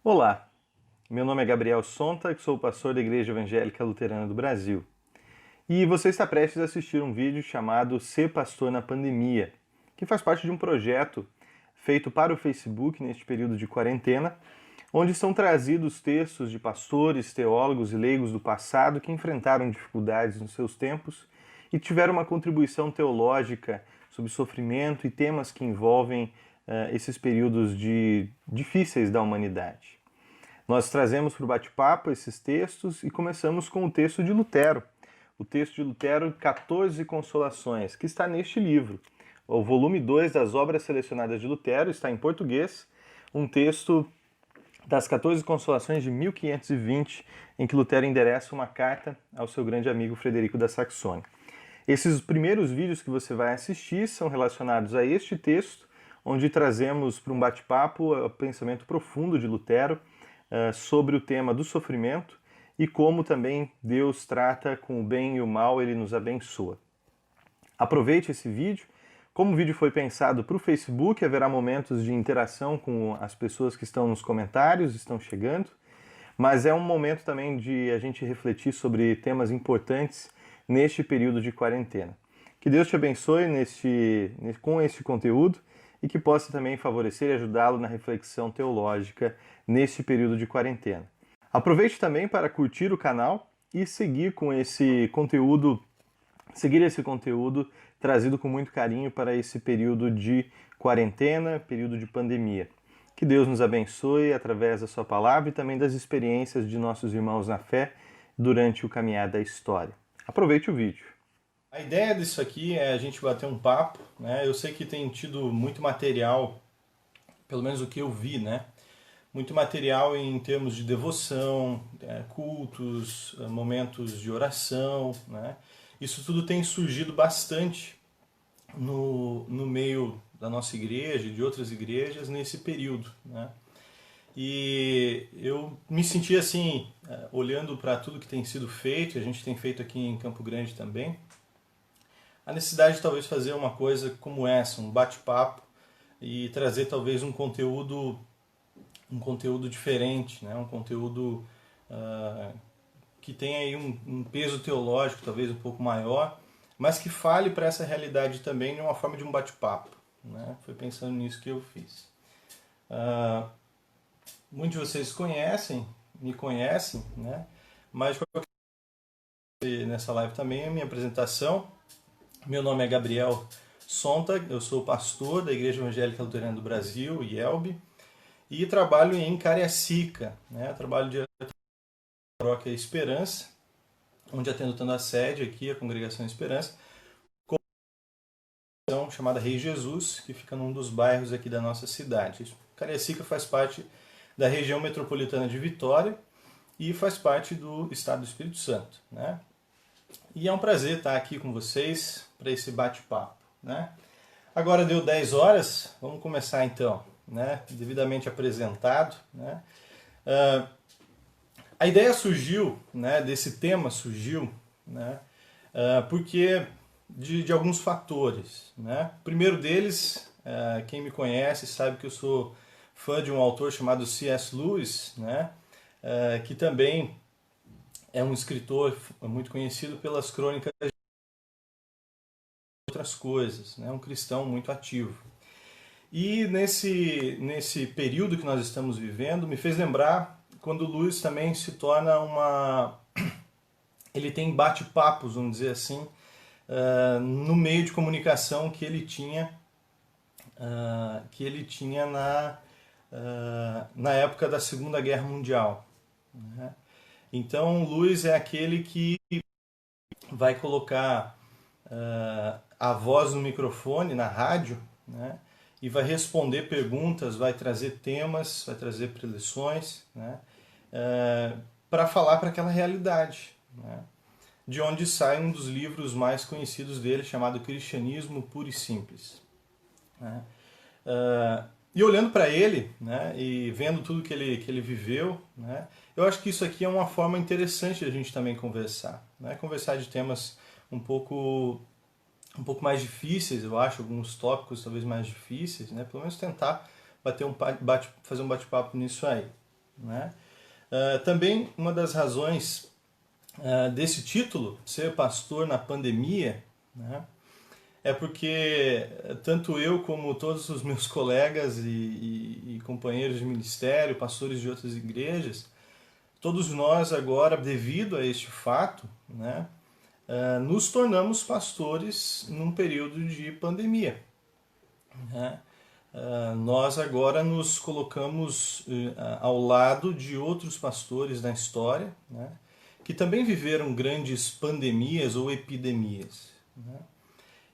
Olá, meu nome é Gabriel Sontag, sou pastor da Igreja Evangélica Luterana do Brasil. E você está prestes a assistir um vídeo chamado Ser Pastor na Pandemia, que faz parte de um projeto feito para o Facebook neste período de quarentena, onde são trazidos textos de pastores, teólogos e leigos do passado que enfrentaram dificuldades nos seus tempos e tiveram uma contribuição teológica sobre sofrimento e temas que envolvem esses períodos difíceis da humanidade. Nós trazemos para o bate-papo esses textos e começamos com o texto de Lutero. O texto de Lutero, 14 Consolações, que está neste livro. O volume 2 das obras selecionadas de Lutero está em português, um texto das 14 Consolações de 1520, em que Lutero endereça uma carta ao seu grande amigo Frederico da Saxônia. Esses primeiros vídeos que você vai assistir são relacionados a este texto, onde trazemos para um bate-papo o pensamento profundo de Lutero sobre o tema do sofrimento e como também Deus trata com o bem e o mal, Ele nos abençoa. Aproveite esse vídeo. Como o vídeo foi pensado para o Facebook, haverá momentos de interação com as pessoas que estão nos comentários, estão chegando, mas é um momento também de a gente refletir sobre temas importantes neste período de quarentena. Que Deus te abençoe com este conteúdo e que possa também favorecer e ajudá-lo na reflexão teológica neste período de quarentena. Aproveite também para curtir o canal e seguir esse conteúdo trazido com muito carinho para esse período de quarentena, período de pandemia. Que Deus nos abençoe através da sua palavra e também das experiências de nossos irmãos na fé durante o caminhar da história. Aproveite o vídeo. A ideia disso aqui é a gente bater um papo, né? Eu sei que tem tido muito material, pelo menos o que eu vi, né? Muito material em termos de devoção, cultos, momentos de oração, né? Isso tudo tem surgido bastante no meio da nossa igreja e de outras igrejas nesse período, né? E eu me senti assim, olhando para tudo que tem sido feito, a gente tem feito aqui em Campo Grande também, a necessidade de talvez fazer uma coisa como essa, um bate-papo e trazer talvez um conteúdo diferente, né? Um conteúdo que tem aí um peso teológico talvez um pouco maior, mas que fale para essa realidade também de uma forma de um bate-papo, né? Foi pensando nisso que eu fiz. Muitos de vocês me conhecem, né? Mas nessa live também a minha apresentação. Meu nome é Gabriel Sontag, eu sou pastor da Igreja Evangélica Luterana do Brasil, IELB, e trabalho em Cariacica, né? Trabalho direto na Paróquia Esperança, onde atendo tanto a sede aqui, a Congregação Esperança, como a congregação chamada Rei Jesus, que fica num dos bairros aqui da nossa cidade. Cariacica faz parte da região metropolitana de Vitória e faz parte do estado do Espírito Santo, né? E é um prazer estar aqui com vocês para esse bate-papo, né? Agora deu 10 horas, vamos começar então, né? Devidamente apresentado, né? A ideia surgiu, né? Desse tema surgiu, né? Porque de alguns fatores, né? O primeiro deles, quem me conhece sabe que eu sou fã de um autor chamado C.S. Lewis, né? Que também é um escritor muito conhecido pelas crônicas de outras coisas, né? Um cristão muito ativo. E nesse período que nós estamos vivendo, me fez lembrar quando Lewis também se torna ele tem bate-papos, vamos dizer assim, no meio de comunicação que ele tinha na época da Segunda Guerra Mundial, né? Então, Lewis é aquele que vai colocar a voz no microfone, na rádio, né? E vai responder perguntas, vai trazer temas, vai trazer preleções, né? Para falar para aquela realidade, né? De onde sai um dos livros mais conhecidos dele, chamado Cristianismo Puro e Simples, né? E olhando para ele, né, e vendo tudo que ele viveu, né, eu acho que isso aqui é uma forma interessante de a gente também conversar, né, conversar de temas um pouco mais difíceis, eu acho, alguns tópicos talvez mais difíceis, né, pelo menos tentar fazer um bate-papo nisso aí. né? Também uma das razões desse título, Ser Pastor na Pandemia, né, é porque tanto eu como todos os meus colegas e companheiros de ministério, pastores de outras igrejas, todos nós agora, devido a este fato, né, nos tornamos pastores num período de pandemia, né? Nós agora nos colocamos ao lado de outros pastores da história, né, que também viveram grandes pandemias ou epidemias, né?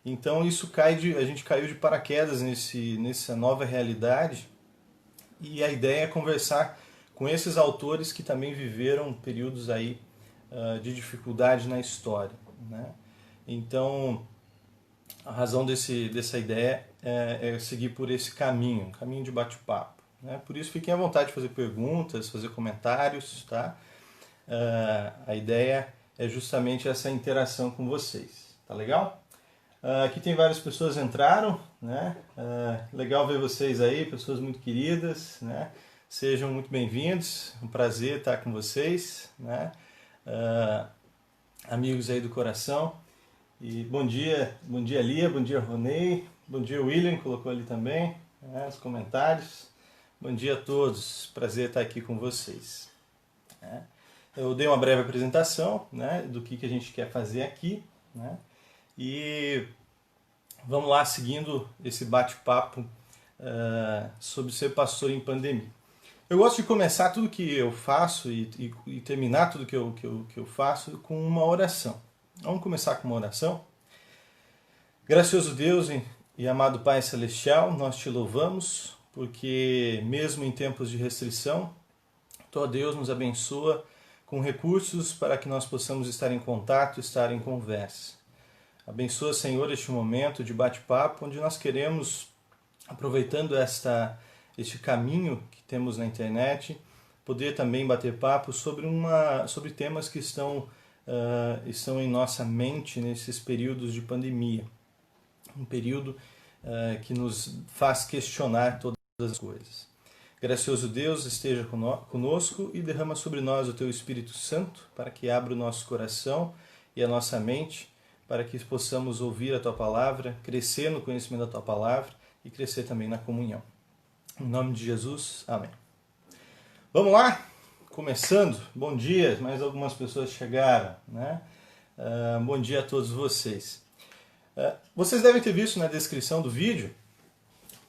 Então a gente caiu de paraquedas nessa nova realidade, e a ideia é conversar com esses autores que também viveram períodos aí de dificuldade na história, né? Então a razão dessa ideia é seguir por esse caminho, um caminho de bate-papo, né? Por isso fiquem à vontade de fazer perguntas, fazer comentários, tá? A ideia é justamente essa interação com vocês, tá legal? Aqui tem várias pessoas entraram, né? Legal ver vocês aí, pessoas muito queridas, né? Sejam muito bem-vindos, um prazer estar com vocês, né? Amigos aí do coração. E bom dia Lia, bom dia Ronei, bom dia William, colocou ali também, né, os comentários. Bom dia a todos, prazer estar aqui com vocês. Eu dei uma breve apresentação, né, do que a gente quer fazer aqui, né, e vamos lá seguindo esse bate-papo sobre ser pastor em pandemia. Eu gosto de começar tudo que eu faço e terminar tudo que eu faço com uma oração. Vamos começar com uma oração? Gracioso Deus e amado Pai Celestial, nós te louvamos, porque mesmo em tempos de restrição, Tu, ó Deus, nos abençoa com recursos para que nós possamos estar em contato, estar em conversa. Abençoa, Senhor, este momento de bate-papo, onde nós queremos, aproveitando este caminho que temos na internet, poder também bater papo sobre temas que estão em nossa mente nesses períodos de pandemia. Um período que nos faz questionar todas as coisas. Gracioso Deus, esteja conosco e derrama sobre nós o Teu Espírito Santo para que abra o nosso coração e a nossa mente, para que possamos ouvir a Tua Palavra, crescer no conhecimento da Tua Palavra e crescer também na comunhão. Em nome de Jesus, amém. Vamos lá? Começando, bom dia, mais algumas pessoas chegaram, né? Bom dia a todos vocês. Vocês devem ter visto na descrição do vídeo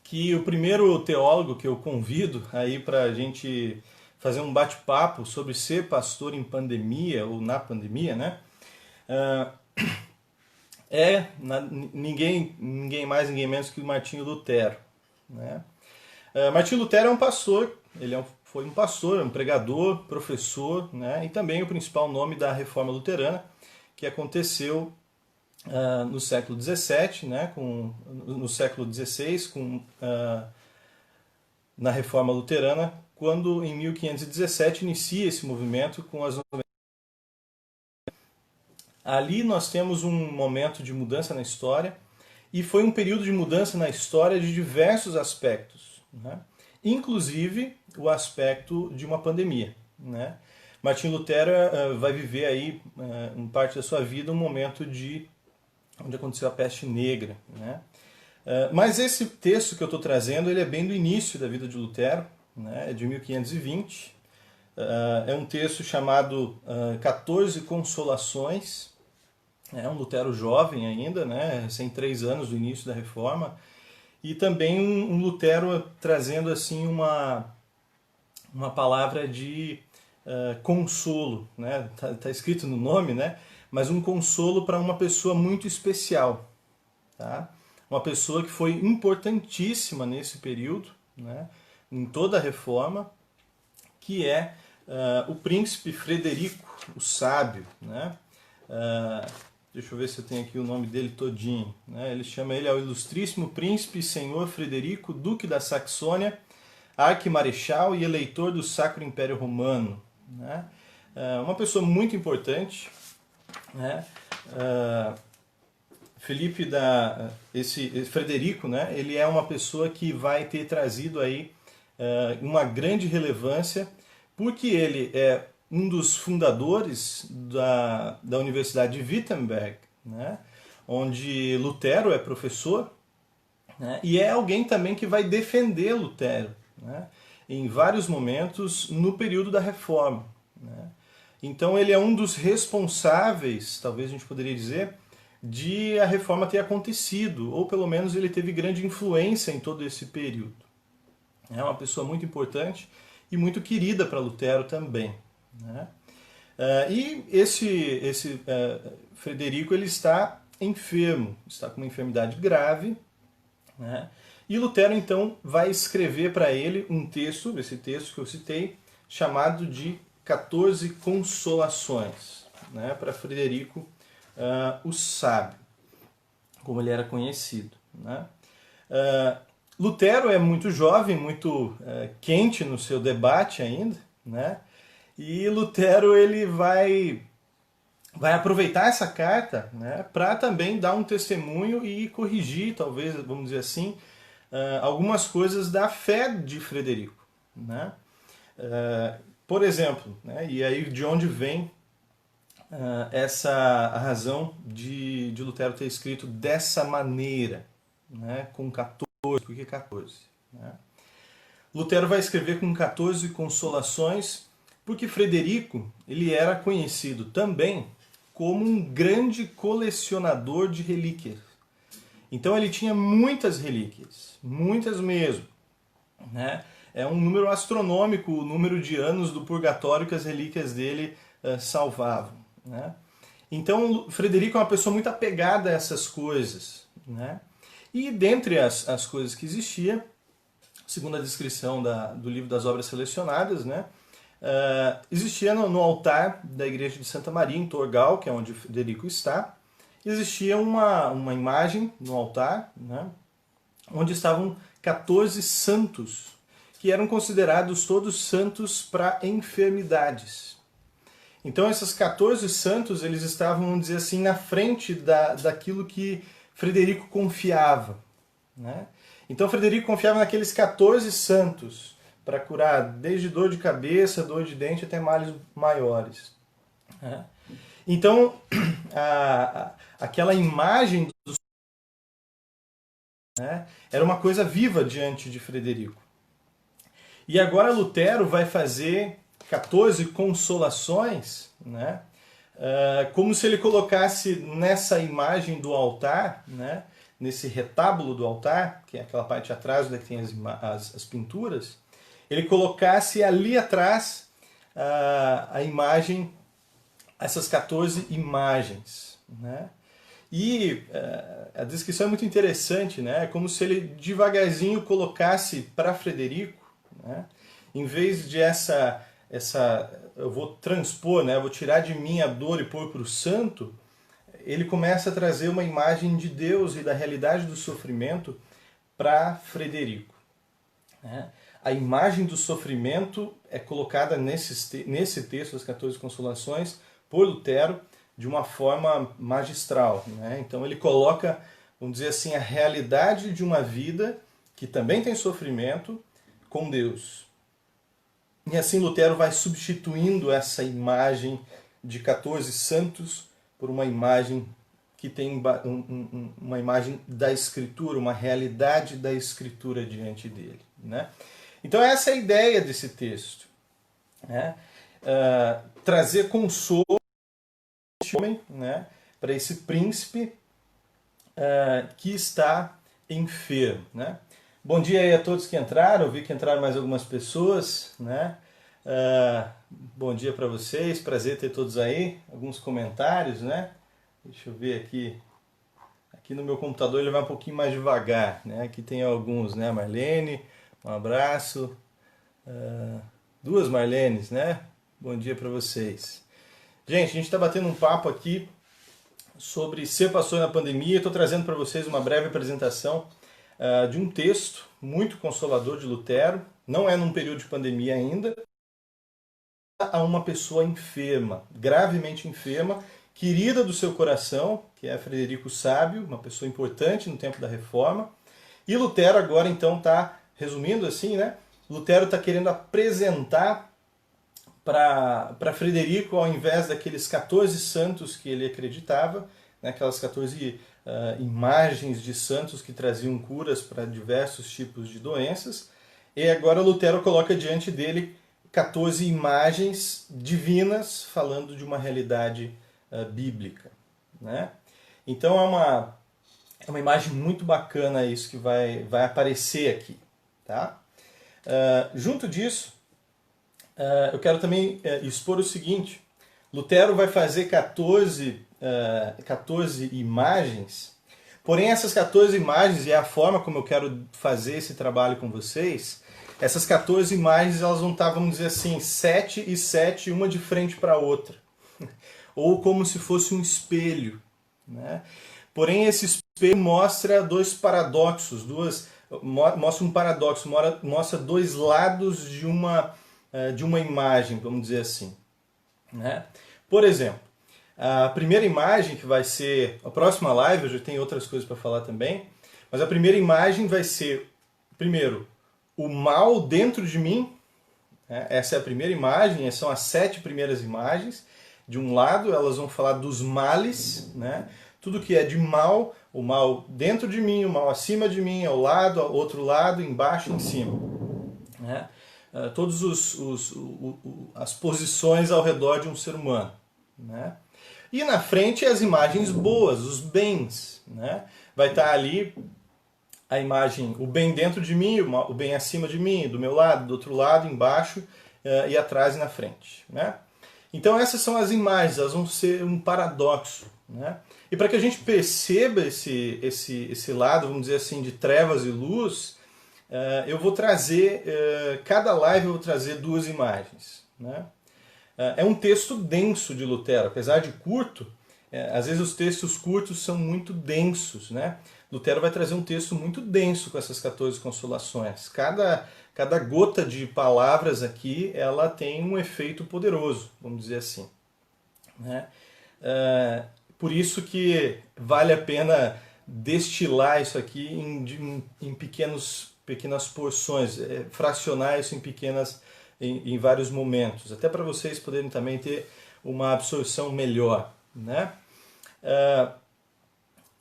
que o primeiro teólogo que eu convido aí para a gente fazer um bate-papo sobre ser pastor em pandemia ou na pandemia, né? Ninguém mais, ninguém menos que o Martinho Lutero, né? Martinho Lutero é um pastor, foi um pastor, um pregador, professor, né? E também o principal nome da Reforma Luterana, que aconteceu no século XVII, né? No século XVI, na Reforma Luterana, quando em 1517 inicia esse movimento com as. Ali nós temos um momento de mudança na história, e foi um período de mudança na história de diversos aspectos, né? Inclusive o aspecto de uma pandemia, né? Martinho Lutero vai viver aí, em parte da sua vida, um momento onde aconteceu a peste negra, né? Mas esse texto que eu estou trazendo, ele é bem do início da vida de Lutero, né? É de 1520. É um texto chamado 14 Consolações. É um Lutero jovem ainda, né? Sem 3 anos do início da Reforma. E também um Lutero trazendo assim uma palavra de consolo, né? Tá escrito no nome, né? Mas um consolo para uma pessoa muito especial, tá? Uma pessoa que foi importantíssima nesse período, né? Em toda a Reforma, que é o príncipe Frederico, o sábio, né? Deixa eu ver se eu tenho aqui o nome dele todinho, né? Ele chama ele ao ilustríssimo príncipe senhor Frederico, duque da Saxônia, arquimarechal e eleitor do Sacro Império Romano, né? Uma pessoa muito importante, né? Esse Frederico, né? Ele é uma pessoa que vai ter trazido aí uma grande relevância porque ele é um dos fundadores da Universidade de Wittenberg, né, onde Lutero é professor, né, e é alguém também que vai defender Lutero, né, em vários momentos no período da Reforma, né. Então ele é um dos responsáveis, talvez a gente poderia dizer, de a Reforma ter acontecido, ou pelo menos ele teve grande influência em todo esse período. É uma pessoa muito importante e muito querida para Lutero também, né? E esse Frederico ele está enfermo, está com uma enfermidade grave, né? E Lutero então vai escrever para ele um texto, esse texto que eu citei, chamado de 14 Consolações, né? Para Frederico o Sábio, como ele era conhecido, né? Lutero é muito jovem, muito quente no seu debate ainda, né? E Lutero ele vai aproveitar essa carta, né, para também dar um testemunho e corrigir, talvez, vamos dizer assim, algumas coisas da fé de Frederico, né? Por exemplo, né, e aí de onde vem essa a razão de Lutero ter escrito dessa maneira, né, com 14, por que 14? Né? Lutero vai escrever com 14 consolações, porque Frederico ele era conhecido também como um grande colecionador de relíquias. Então ele tinha muitas relíquias, muitas mesmo, né? É um número astronômico o número de anos do purgatório que as relíquias dele salvavam, né? Então Frederico é uma pessoa muito apegada a essas coisas, né? E dentre as coisas que existia, segundo a descrição do livro das obras selecionadas, né, existia no altar da igreja de Santa Maria, em Torgau, que é onde Frederico está, existia uma imagem no altar, né, onde estavam 14 santos, que eram considerados todos santos para enfermidades. Então esses 14 santos eles estavam, vamos dizer assim, na frente daquilo que Frederico confiava, né? Então Frederico confiava naqueles 14 santos para curar desde dor de cabeça, dor de dente até males maiores, né? Então aquela imagem dos, né, era uma coisa viva diante de Frederico. E agora Lutero vai fazer 14 consolações, né, como se ele colocasse nessa imagem do altar, né, nesse retábulo do altar, que é aquela parte atrás onde tem as pinturas, ele colocasse ali atrás a imagem, essas 14 imagens, né? E a descrição é muito interessante, né? É como se ele devagarzinho colocasse para Frederico, né, em vez de eu vou transpor, né, eu vou tirar de mim a dor e pôr para o santo, ele começa a trazer uma imagem de Deus e da realidade do sofrimento para Frederico, né? A imagem do sofrimento é colocada nesse texto das 14 Consolações por Lutero de uma forma magistral, né? Então ele coloca, vamos dizer assim, a realidade de uma vida que também tem sofrimento com Deus. E assim Lutero vai substituindo essa imagem de 14 santos por uma imagem que tem uma imagem da Escritura, uma realidade da Escritura diante dele, né? Então essa é a ideia desse texto, né? Trazer consolo para esse homem, né? Para esse príncipe que está enfermo, né? Bom dia aí a todos que entraram, eu vi que entraram mais algumas pessoas, né? Bom dia para vocês, prazer ter todos aí, alguns comentários, né? Deixa eu ver aqui. Aqui no meu computador ele vai um pouquinho mais devagar, né? Aqui tem alguns, né? Marlene, um abraço. Duas Marlenes, né? Bom dia para vocês. Gente, a gente está batendo um papo aqui sobre ser pastor na pandemia. Estou trazendo para vocês uma breve apresentação de um texto muito consolador de Lutero. Não é num período de pandemia ainda. A uma pessoa enferma, gravemente enferma, querida do seu coração, que é Frederico Sábio, uma pessoa importante no tempo da Reforma. E Lutero agora então está, resumindo assim, né? Lutero está querendo apresentar para Frederico, ao invés daqueles 14 santos que ele acreditava, né, aquelas 14 imagens de santos que traziam curas para diversos tipos de doenças, e agora Lutero coloca diante dele 14 imagens divinas falando de uma realidade bíblica. Né? Então é uma imagem muito bacana isso que vai aparecer aqui. Tá? Junto disso, eu quero também expor o seguinte: Lutero vai fazer 14 imagens, porém essas 14 imagens, e é a forma como eu quero fazer esse trabalho com vocês, essas 14 imagens elas vão estar, vamos dizer assim, 7 e 7, uma de frente para a outra, ou como se fosse um espelho. Né? Porém esse espelho mostra dois paradoxos, mostra um paradoxo, mostra dois lados de uma imagem, vamos dizer assim. Né? Por exemplo, a primeira imagem, que vai ser a próxima live, eu já tenho outras coisas para falar também, mas a primeira imagem vai ser, primeiro, o mal dentro de mim. Né? Essa é a primeira imagem, essas são as 7 primeiras imagens. De um lado, elas vão falar dos males, né? Tudo que é de mal, o mal dentro de mim, o mal acima de mim, ao lado, ao outro lado, embaixo e em cima. Né? Todas as posições ao redor de um ser humano. Né? E na frente as imagens boas, os bens. Né? Vai estar ali a imagem, o bem dentro de mim, o bem acima de mim, do meu lado, do outro lado, embaixo e atrás e na frente. Né? Então essas são as imagens, elas vão ser um paradoxo. Né? E para que a gente perceba esse lado, vamos dizer assim, de trevas e luz, eu vou trazer, cada live eu vou trazer 2 imagens. Né? É um texto denso de Lutero, apesar de curto, às vezes os textos curtos são muito densos. Né? Lutero vai trazer um texto muito denso com essas 14 consolações. Cada gota de palavras aqui, ela tem um efeito poderoso, vamos dizer assim. Né? Por isso que vale a pena destilar isso aqui em pequenas porções, fracionar isso em vários momentos, até para vocês poderem também ter uma absorção melhor. Né?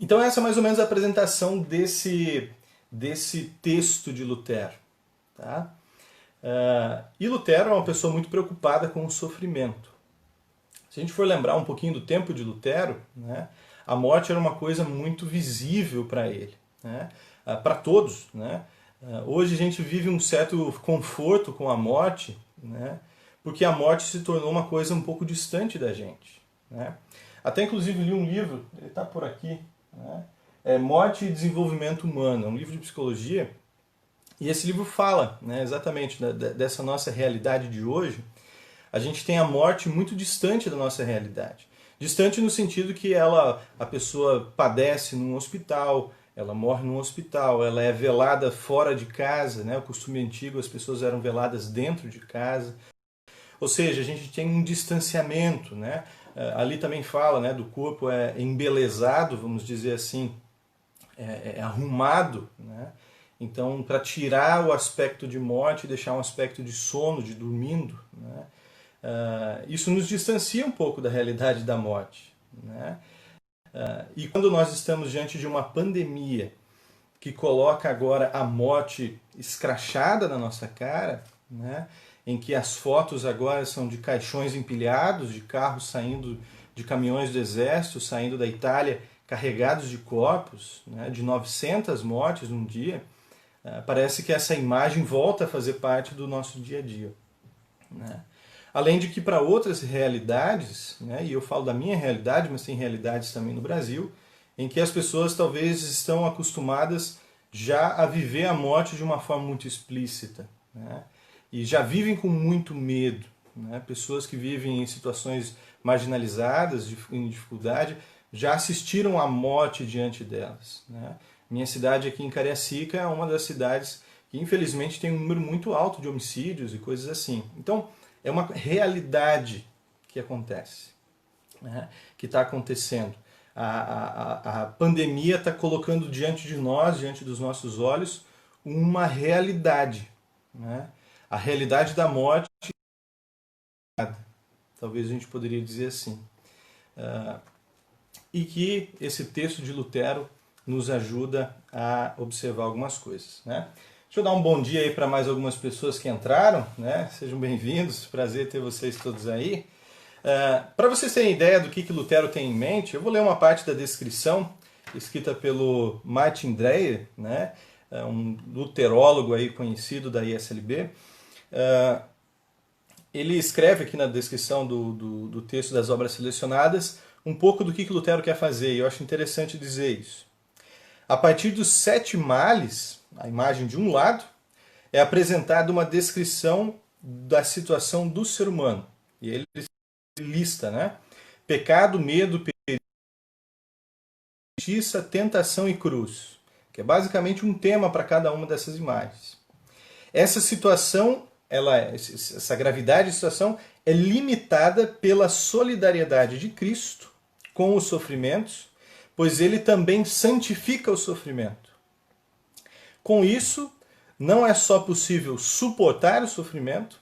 Então essa é mais ou menos a apresentação desse texto de Lutero. Tá? E Lutero é uma pessoa muito preocupada com o sofrimento. Se a gente for lembrar um pouquinho do tempo de Lutero, né, a morte era uma coisa muito visível para ele, né, para todos. Né? Hoje a gente vive um certo conforto com a morte, né, porque a morte se tornou uma coisa um pouco distante da gente. Né? Até inclusive li um livro, ele está por aqui, né, Morte e Desenvolvimento Humano, é um livro de psicologia, e esse livro fala, né, exatamente dessa nossa realidade de hoje. A gente tem a morte muito distante da nossa realidade. Distante no sentido que a pessoa padece num hospital, ela morre num hospital, ela é velada fora de casa, né? O costume antigo, as pessoas eram veladas dentro de casa. Ou seja, a gente tem um distanciamento. Né? Ali também fala, né, do corpo embelezado, vamos dizer assim, arrumado. Né? Então, para tirar o aspecto de morte e deixar um aspecto de sono, de dormindo, né? Isso nos distancia um pouco da realidade da morte. Né? E quando nós estamos diante de uma pandemia que coloca agora a morte escrachada na nossa cara, né? Em que as fotos agora são de caixões empilhados, de carros saindo, de caminhões do exército saindo da Itália carregados de corpos, né? De 900 mortes num dia, parece que essa imagem volta a fazer parte do nosso dia a dia. Né? Além de que para outras realidades, né, e eu falo da minha realidade, mas tem realidades também no Brasil, em que as pessoas talvez estão acostumadas já a viver a morte de uma forma muito explícita. Né, e já vivem com muito medo. Né, pessoas que vivem em situações marginalizadas, em dificuldade, já assistiram à morte diante delas. Né. Minha cidade aqui em Cariacica é uma das cidades que infelizmente tem um número muito alto de homicídios e coisas assim. Então, é uma realidade que acontece, né? Que está acontecendo. A pandemia está colocando diante de nós, diante dos nossos olhos, uma realidade. Né? A realidade da morte talvez a gente poderia dizer assim. E que esse texto de Lutero nos ajuda a observar algumas coisas, né? Deixa eu dar um bom dia aí para mais algumas pessoas que entraram, né? Sejam bem-vindos, prazer ter vocês todos aí. Para vocês terem ideia do que Lutero tem em mente, eu vou ler uma parte da descrição escrita pelo Martin Dreyer, né? Um luterólogo aí conhecido da ISLB. Ele escreve aqui na descrição do texto das obras selecionadas um pouco do que Lutero quer fazer, e eu acho interessante dizer isso. A partir dos 7 males, a imagem de um lado, é apresentada uma descrição da situação do ser humano. E ele lista, né? Pecado, medo, justiça, tentação e cruz, que é basicamente um tema para cada uma dessas imagens. Essa situação, essa gravidade de situação é limitada pela solidariedade de Cristo com os sofrimentos, pois ele também santifica o sofrimento. Com isso, não é só possível suportar o sofrimento,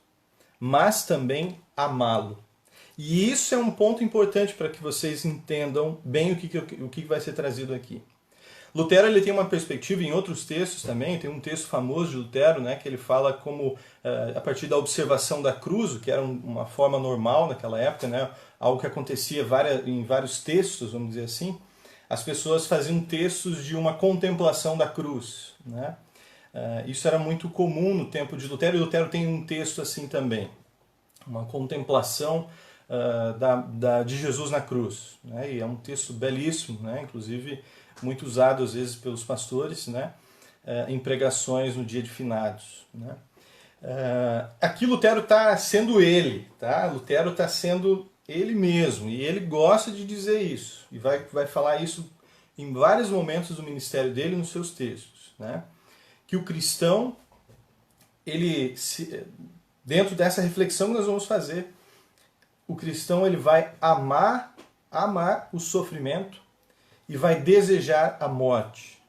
mas também amá-lo. E isso é um ponto importante para que vocês entendam bem o que vai ser trazido aqui. Lutero ele tem uma perspectiva em outros textos também, tem um texto famoso de Lutero, né, que ele fala como, a partir da observação da cruz, que era uma forma normal naquela época, né, algo que acontecia em vários textos, vamos dizer assim, as pessoas faziam textos de uma contemplação da cruz, né? Isso era muito comum no tempo de Lutero, e Lutero tem um texto assim também, uma contemplação de Jesus na cruz, né? E é um texto belíssimo, né? Inclusive muito usado às vezes pelos pastores, né? Em pregações no dia de finados, né? Aqui Lutero está sendo ele, tá? Lutero está sendo ele mesmo, e ele gosta de dizer isso, e vai falar isso em vários momentos do ministério dele nos seus textos, né? Que o cristão, dentro dessa reflexão que nós vamos fazer, o cristão ele vai amar o sofrimento e vai desejar a morte,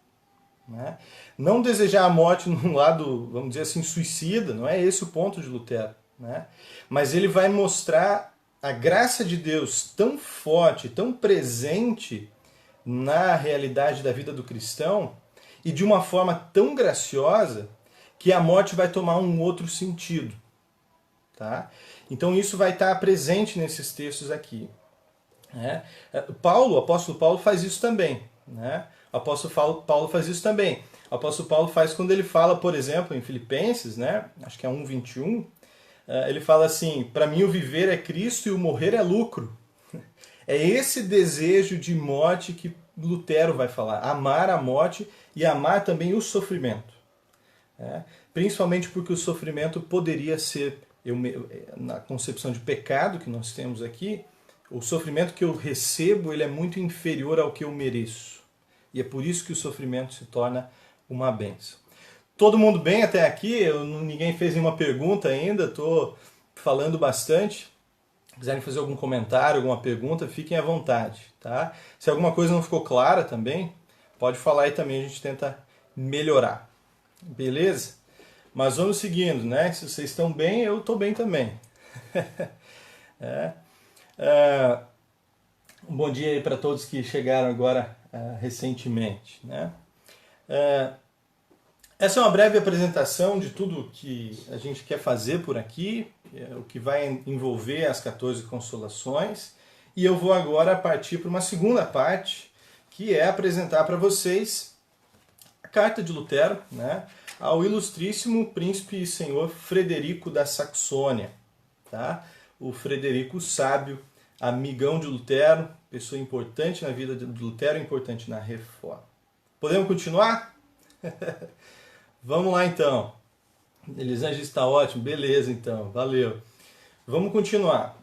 né? Não desejar a morte num lado, vamos dizer assim, suicida, não é esse o ponto de Lutero, né? Mas ele vai mostrar a graça de Deus tão forte, tão presente na realidade da vida do cristão, e de uma forma tão graciosa, que a morte vai tomar um outro sentido, tá? Então isso vai estar presente nesses textos aqui, né? O apóstolo Paulo faz isso também, né? O apóstolo Paulo faz isso também. O apóstolo Paulo faz quando ele fala, por exemplo, em Filipenses, né? Acho que é 1:21, ele fala assim: para mim o viver é Cristo e o morrer é lucro. É esse desejo de morte que Lutero vai falar, amar a morte e amar também o sofrimento. Principalmente porque o sofrimento poderia ser, na concepção de pecado que nós temos aqui, o sofrimento que eu recebo ele é muito inferior ao que eu mereço. E é por isso que o sofrimento se torna uma bênção. Todo mundo bem até aqui? Ninguém fez nenhuma pergunta ainda, estou falando bastante. Se quiserem fazer algum comentário, alguma pergunta, fiquem à vontade, tá? Se alguma coisa não ficou clara também, pode falar aí também, a gente tenta melhorar. Beleza? Mas vamos seguindo, né? Se vocês estão bem, eu estou bem também. Um bom dia aí para todos que chegaram agora recentemente, né? Essa é uma breve apresentação de tudo que a gente quer fazer por aqui, o que vai envolver as 14 consolações, e eu vou agora partir para uma segunda parte, que é apresentar para vocês a carta de Lutero, né, ao ilustríssimo príncipe e senhor Frederico da Saxônia, tá? O Frederico Sábio, amigão de Lutero, pessoa importante na vida de Lutero, importante na reforma. Podemos continuar? Vamos lá então. Elisângela está ótimo, beleza então, valeu. Vamos continuar.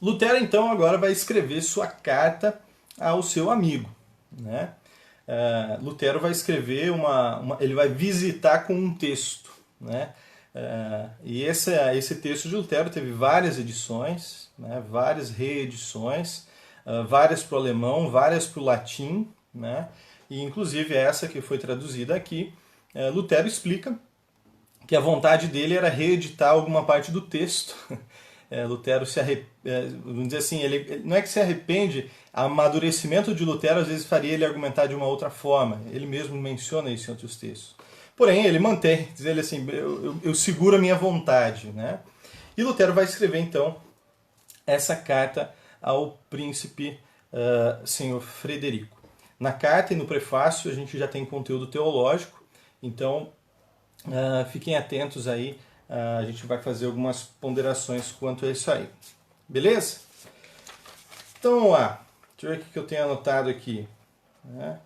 Lutero então agora vai escrever sua carta ao seu amigo, né? Lutero vai escrever ele vai visitar com um texto, né? E esse texto de Lutero teve várias edições, né? Várias reedições, várias para o alemão, várias para o latim, né? E inclusive essa que foi traduzida aqui, Lutero explica que a vontade dele era reeditar alguma parte do texto Lutero vamos dizer assim, ele não é que se arrepende, o amadurecimento de Lutero às vezes faria ele argumentar de uma outra forma. Ele mesmo menciona isso em outros textos. Porém, ele mantém, diz ele assim, eu seguro a minha vontade, né? E Lutero vai escrever então essa carta ao príncipe senhor Frederico. Na carta e no prefácio a gente já tem conteúdo teológico, então fiquem atentos aí, a gente vai fazer algumas ponderações quanto a isso aí. Beleza? Então vamos lá, deixa eu ver o que eu tenho anotado aqui. Né?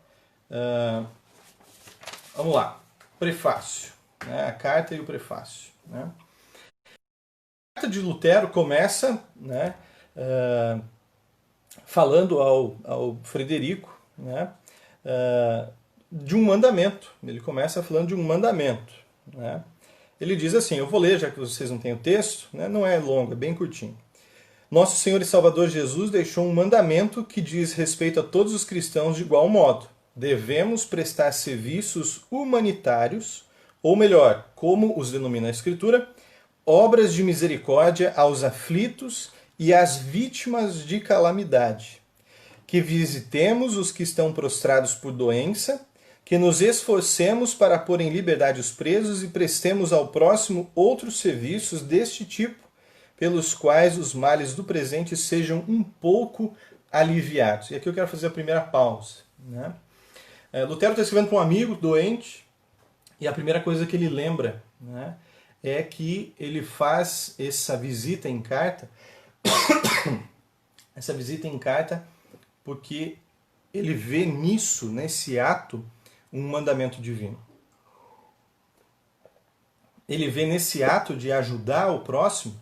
Vamos lá, prefácio, né? A carta e o prefácio. Né? A carta de Lutero começa, né, falando ao Frederico, né, de um mandamento. Ele começa falando de um mandamento. Né? Ele diz assim, eu vou ler, já que vocês não têm o texto, né, não é longo, é bem curtinho. Nosso Senhor e Salvador Jesus deixou um mandamento que diz respeito a todos os cristãos de igual modo. Devemos prestar serviços humanitários, ou melhor, como os denomina a Escritura, obras de misericórdia aos aflitos e às vítimas de calamidade. Que visitemos os que estão prostrados por doença, que nos esforcemos para pôr em liberdade os presos e prestemos ao próximo outros serviços deste tipo, pelos quais os males do presente sejam um pouco aliviados. E aqui eu quero fazer a primeira pausa. Né? Lutero está escrevendo para um amigo doente, e a primeira coisa que ele lembra, né, é que ele faz essa visita em carta, porque ele vê nisso, nesse ato, um mandamento divino. Ele vê nesse ato de ajudar o próximo,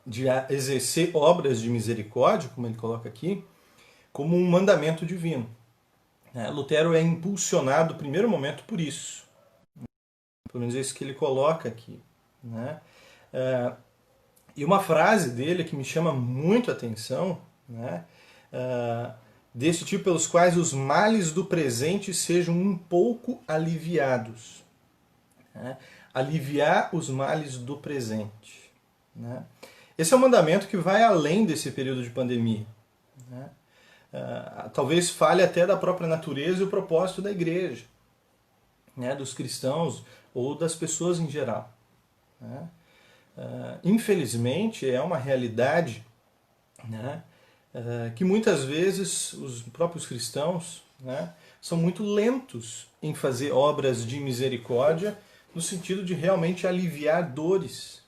de exercer obras de misericórdia, como ele coloca aqui, como um mandamento divino. Lutero é impulsionado no primeiro momento por isso. Pelo menos é isso que ele coloca aqui. Né? E uma frase dele que me chama muito a atenção, né? Desse tipo, pelos quais os males do presente sejam um pouco aliviados. Né? Aliviar os males do presente. Né? Esse é um mandamento que vai além desse período de pandemia. Né? Talvez fale até da própria natureza e o propósito da igreja, né? Dos cristãos ou das pessoas em geral. Né? Infelizmente, é uma realidade, né, que muitas vezes os próprios cristãos, né, são muito lentos em fazer obras de misericórdia no sentido de realmente aliviar dores.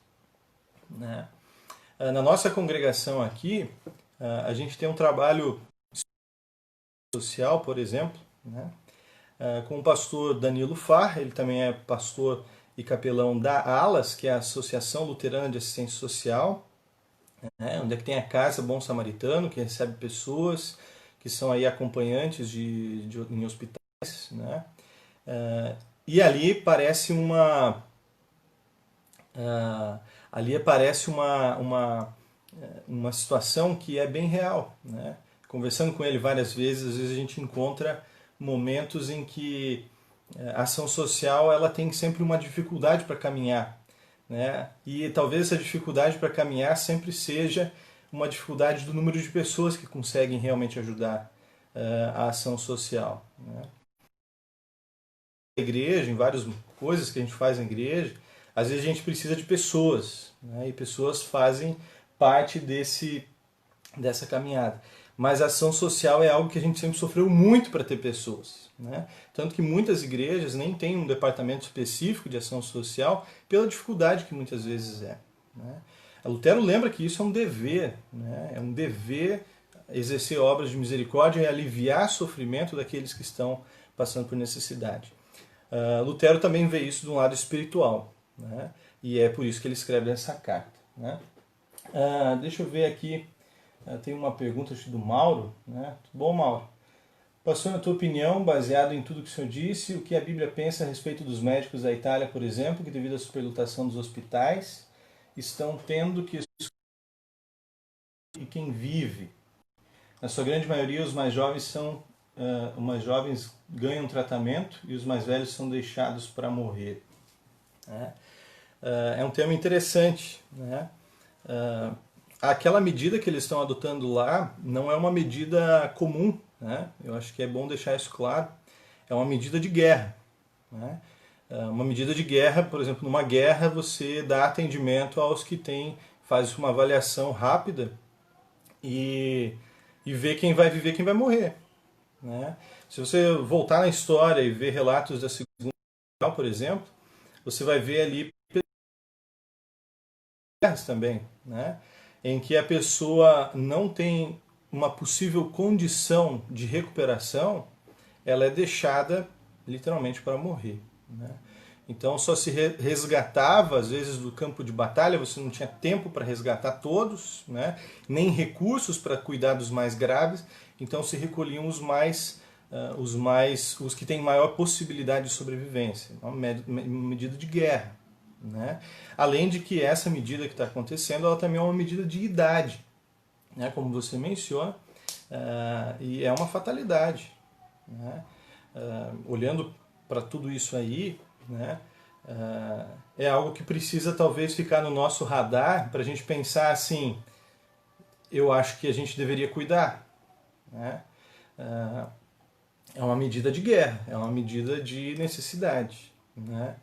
Né? Na nossa congregação aqui, a gente tem um trabalho social, por exemplo, né, com o pastor Danilo Farr, ele também é pastor e capelão da ALAS, que é a Associação Luterana de Assistência Social, né, onde é que tem a Casa Bom Samaritano, que recebe pessoas que são aí acompanhantes em hospitais. Né, e ali parece uma situação que é bem real. Né? Conversando com ele várias vezes, às vezes a gente encontra momentos em que a ação social ela tem sempre uma dificuldade para caminhar. Né? E talvez essa dificuldade para caminhar sempre seja uma dificuldade do número de pessoas que conseguem realmente ajudar a ação social. Né? Na igreja, em várias coisas que a gente faz na igreja, às vezes a gente precisa de pessoas, né? E pessoas fazem parte dessa caminhada. Mas a ação social é algo que a gente sempre sofreu muito para ter pessoas. Né? Tanto que muitas igrejas nem têm um departamento específico de ação social pela dificuldade que muitas vezes é. Né? A Lutero lembra que isso é um dever. Né? É um dever exercer obras de misericórdia e aliviar o sofrimento daqueles que estão passando por necessidade. Lutero também vê isso de um lado espiritual. Né? E é por isso que ele escreve essa carta. Né? Deixa eu ver aqui. Tem uma pergunta do Mauro. Né? Bom, Mauro. Pastor, na tua opinião, baseado em tudo que o senhor disse, o que a Bíblia pensa a respeito dos médicos da Itália, por exemplo, que devido à superlotação dos hospitais, estão tendo que e quem vive? Na sua grande maioria, os mais jovens ganham tratamento e os mais velhos são deixados para morrer. É um tema interessante. Né? aquela medida que eles estão adotando lá não é uma medida comum, né? Eu acho que é bom deixar isso claro. É uma medida de guerra, né? Uma medida de guerra, por exemplo, numa guerra você dá atendimento aos que têm, faz uma avaliação rápida e vê quem vai viver, quem vai morrer, né? Se você voltar na história e ver relatos da Segunda Guerra, por exemplo, você vai ver ali guerras também, né? Em que a pessoa não tem uma possível condição de recuperação, ela é deixada literalmente para morrer, né? Então só se resgatava, às vezes, do campo de batalha, você não tinha tempo para resgatar todos, né? Nem recursos para cuidar dos mais graves, então se recolhiam os que têm maior possibilidade de sobrevivência, uma medida de guerra, né? Além de que essa medida que está acontecendo, ela também é uma medida de idade, né? Como você menciona, e é uma fatalidade, né? Olhando para tudo isso aí, né? É algo que precisa talvez ficar no nosso radar para a gente pensar assim, eu acho que a gente deveria cuidar, né? É uma medida de guerra, é uma medida de necessidade, né?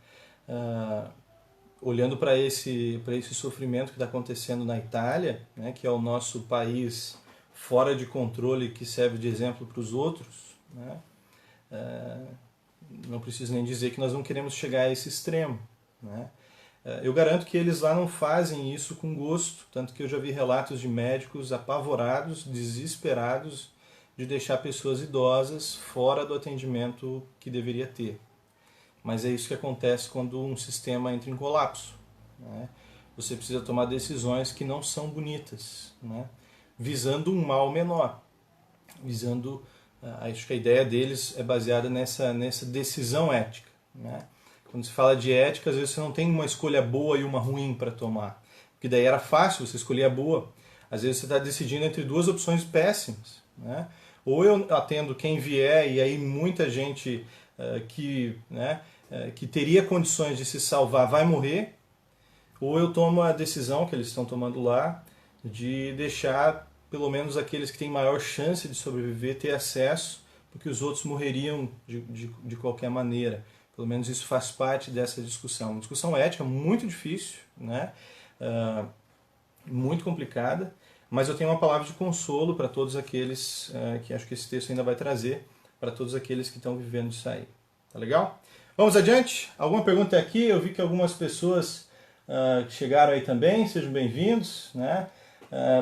Olhando para esse sofrimento que está acontecendo na Itália, né, que é o nosso país fora de controle que serve de exemplo para os outros, né, não preciso nem dizer que nós não queremos chegar a esse extremo, né? Eu garanto que eles lá não fazem isso com gosto, tanto que eu já vi relatos de médicos apavorados, desesperados de deixar pessoas idosas fora do atendimento que deveria ter. Mas é isso que acontece quando um sistema entra em colapso, né? Você precisa tomar decisões que não são bonitas, né? Visando um mal menor, visando, acho que a ideia deles é baseada nessa decisão ética, né? Quando se fala de ética, às vezes você não tem uma escolha boa e uma ruim para tomar, porque daí era fácil você escolher a boa. Às vezes você está decidindo entre duas opções péssimas, né? Ou eu atendo quem vier e aí muita gente que teria condições de se salvar vai morrer, ou eu tomo a decisão que eles estão tomando lá de deixar pelo menos aqueles que têm maior chance de sobreviver ter acesso, porque os outros morreriam de qualquer maneira. Pelo menos isso faz parte dessa discussão. Uma discussão ética muito difícil, né? Muito complicada, mas eu tenho uma palavra de consolo para todos aqueles que acho que esse texto ainda vai trazer, para todos aqueles que estão vivendo isso aí. Tá legal? Vamos adiante? Alguma pergunta aqui? Eu vi que algumas pessoas que chegaram aí também, sejam bem-vindos, né?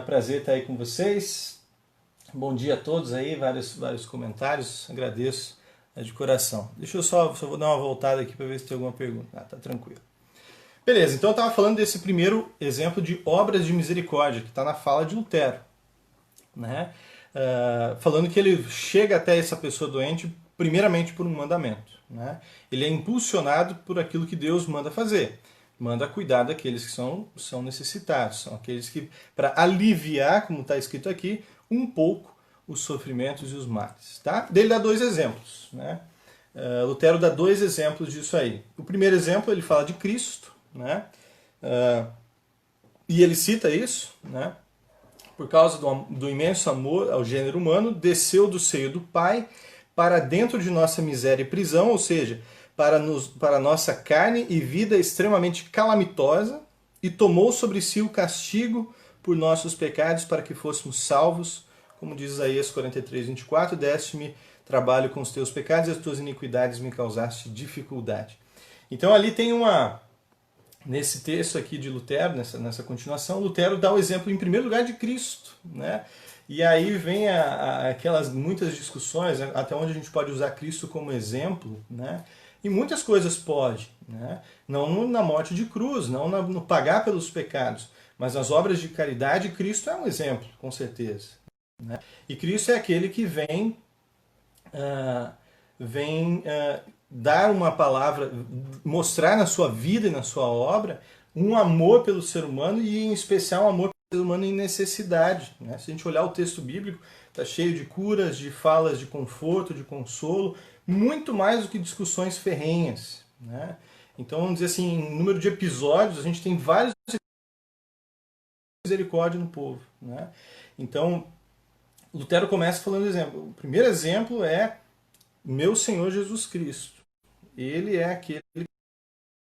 Prazer estar aí com vocês. Bom dia a todos aí, vários comentários, agradeço de coração. Deixa eu só vou dar uma voltada aqui para ver se tem alguma pergunta. Tá tranquilo. Beleza, então eu estava falando desse primeiro exemplo de obras de misericórdia, que está na fala de Lutero, né? Falando que ele chega até essa pessoa doente primeiramente por um mandamento, né? Ele é impulsionado por aquilo que Deus manda fazer, manda cuidar daqueles que são necessitados, são aqueles que, para aliviar, como está escrito aqui, um pouco os sofrimentos e os males. Tá? Ele dá dois exemplos, né? Lutero dá dois exemplos disso aí. O primeiro exemplo, ele fala de Cristo, né? E ele cita isso, né? Por causa do imenso amor ao gênero humano, desceu do seio do Pai para dentro de nossa miséria e prisão, ou seja, para nossa carne e vida extremamente calamitosa, e tomou sobre si o castigo por nossos pecados para que fôssemos salvos, como diz Isaías 43, 24, deste-me trabalho com os teus pecados e as tuas iniquidades me causaste dificuldade. Então ali tem nesse texto aqui de Lutero, nessa continuação, Lutero dá o exemplo em primeiro lugar de Cristo, né? E aí vem aquelas muitas discussões, né, até onde a gente pode usar Cristo como exemplo, né? E muitas coisas pode, né? Não na morte de cruz, não no pagar pelos pecados, mas nas obras de caridade, Cristo é um exemplo, com certeza, né? E Cristo é aquele que vem dar uma palavra, mostrar na sua vida e na sua obra um amor pelo ser humano e em especial um amor pelo ser humano em necessidade, né? Se a gente olhar o texto bíblico, está cheio de curas, de falas de conforto, de consolo, muito mais do que discussões ferrenhas, né? Então, vamos dizer assim, em número de episódios, a gente tem vários misericórdia no povo, né? Então, Lutero começa falando exemplo. O primeiro exemplo é meu Senhor Jesus Cristo. Ele é aquele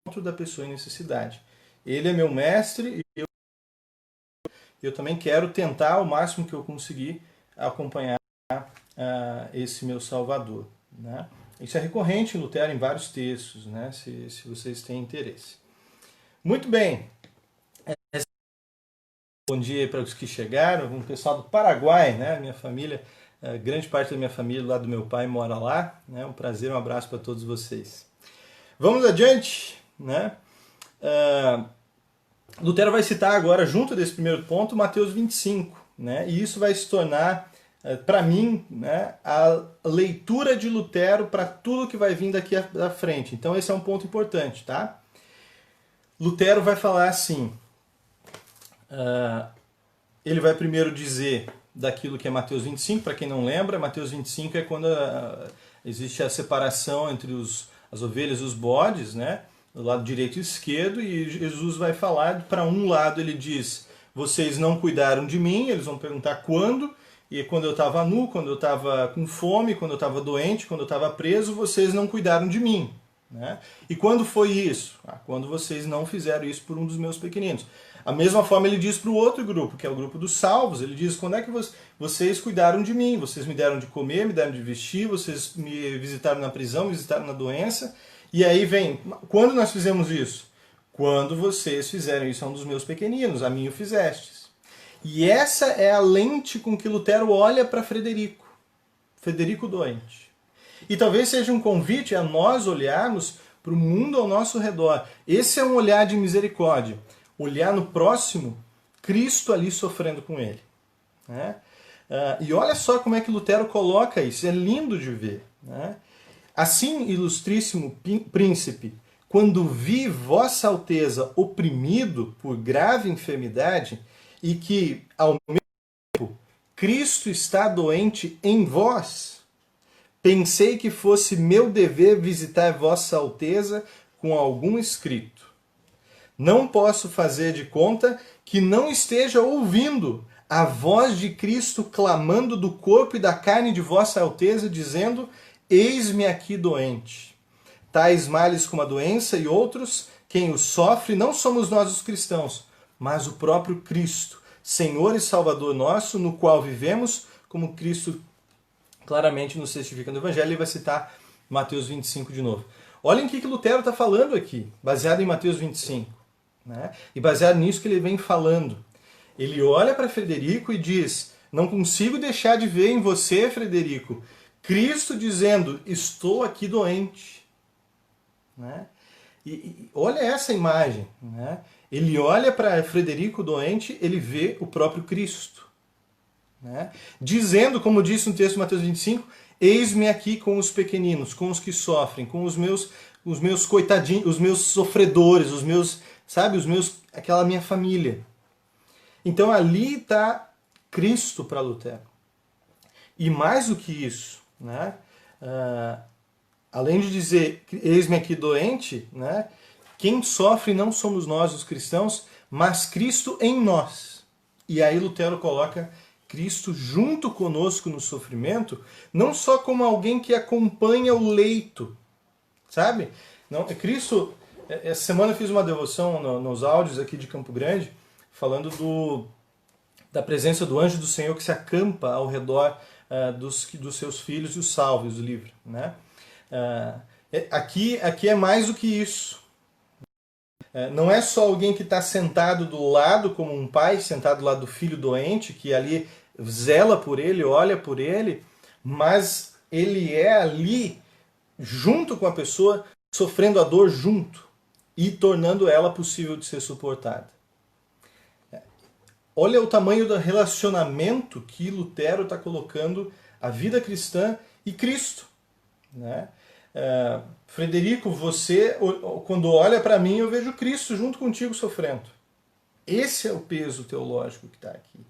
encontro da pessoa em necessidade. Ele é meu mestre e eu também quero tentar ao máximo que eu conseguir acompanhar esse meu Salvador, né? Isso é recorrente em Lutero em vários textos, né? Se vocês têm interesse. Muito bem. Bom dia para os que chegaram, um pessoal do Paraguai, né? Minha família, grande parte da minha família lá do meu pai mora lá, né? Um prazer, um abraço para todos vocês. Vamos adiante, né? Lutero vai citar agora, junto desse primeiro ponto, Mateus 25, né? E isso vai se tornar, para mim, né, a leitura de Lutero para tudo que vai vir daqui à frente. Então esse é um ponto importante, tá? Lutero vai falar assim, ele vai primeiro dizer daquilo que é Mateus 25, para quem não lembra, Mateus 25 é quando existe a separação entre as ovelhas e os bodes, né? Do lado direito e esquerdo, e Jesus vai falar, para um lado ele diz, vocês não cuidaram de mim, eles vão perguntar quando, e quando eu estava nu, quando eu estava com fome, quando eu estava doente, quando eu estava preso, vocês não cuidaram de mim. Né? E quando foi isso? Quando vocês não fizeram isso por um dos meus pequeninos. A mesma forma ele diz para o outro grupo, que é o grupo dos salvos, ele diz, quando é que vocês cuidaram de mim? Vocês me deram de comer, me deram de vestir, vocês me visitaram na prisão, me visitaram na doença. E aí vem, quando nós fizemos isso? Quando vocês fizeram isso a um dos meus pequeninos, a mim o fizestes. E essa é a lente com que Lutero olha para Frederico doente. E talvez seja um convite a nós olharmos para o mundo ao nosso redor. Esse é um olhar de misericórdia. Olhar no próximo, Cristo ali sofrendo com ele. Né? E olha só como é que Lutero coloca isso, é lindo de ver. Né? Assim, ilustríssimo príncipe, quando vi Vossa Alteza oprimido por grave enfermidade, e que, ao mesmo tempo, Cristo está doente em vós, pensei que fosse meu dever visitar Vossa Alteza com algum escrito. Não posso fazer de conta que não esteja ouvindo a voz de Cristo clamando do corpo e da carne de Vossa Alteza, dizendo: eis-me aqui doente. Tais males como a doença e outros, quem os sofre não somos nós os cristãos, mas o próprio Cristo, Senhor e Salvador nosso, no qual vivemos, como Cristo claramente nos testifica no Evangelho. Ele vai citar Mateus 25 de novo. Olhem o que Lutero está falando aqui, baseado em Mateus 25. Né? E baseado nisso que ele vem falando. Ele olha para Frederico e diz, não consigo deixar de ver em você, Frederico, Cristo dizendo, estou aqui doente. Né? E olha essa imagem. Né? Ele olha para Frederico doente, ele vê o próprio Cristo. Né? Dizendo, como disse no texto de Mateus 25, eis-me aqui com os pequeninos, com os que sofrem, com os meus coitadinhos, os meus sofredores, os meus, sabe, aquela minha família. Então ali está Cristo para Lutero. E mais do que isso, né? Além de dizer, eis-me aqui doente, né? Quem sofre não somos nós os cristãos, mas Cristo em nós. E aí Lutero coloca Cristo junto conosco no sofrimento, não só como alguém que acompanha o leito, sabe? Não, Cristo, essa semana eu fiz uma devoção nos áudios aqui de Campo Grande, falando da presença do anjo do Senhor que se acampa ao redor dos seus filhos e os salva, os livra. Né? Aqui é mais do que isso. Não é só alguém que está sentado do lado, como um pai sentado do lado do filho doente, que ali zela por ele, olha por ele, mas ele é ali, junto com a pessoa, sofrendo a dor junto e tornando ela possível de ser suportada. Olha o tamanho do relacionamento que Lutero está colocando a vida cristã e Cristo. Né? Frederico, você, quando olha para mim, eu vejo Cristo junto contigo sofrendo. Esse é o peso teológico que está aqui.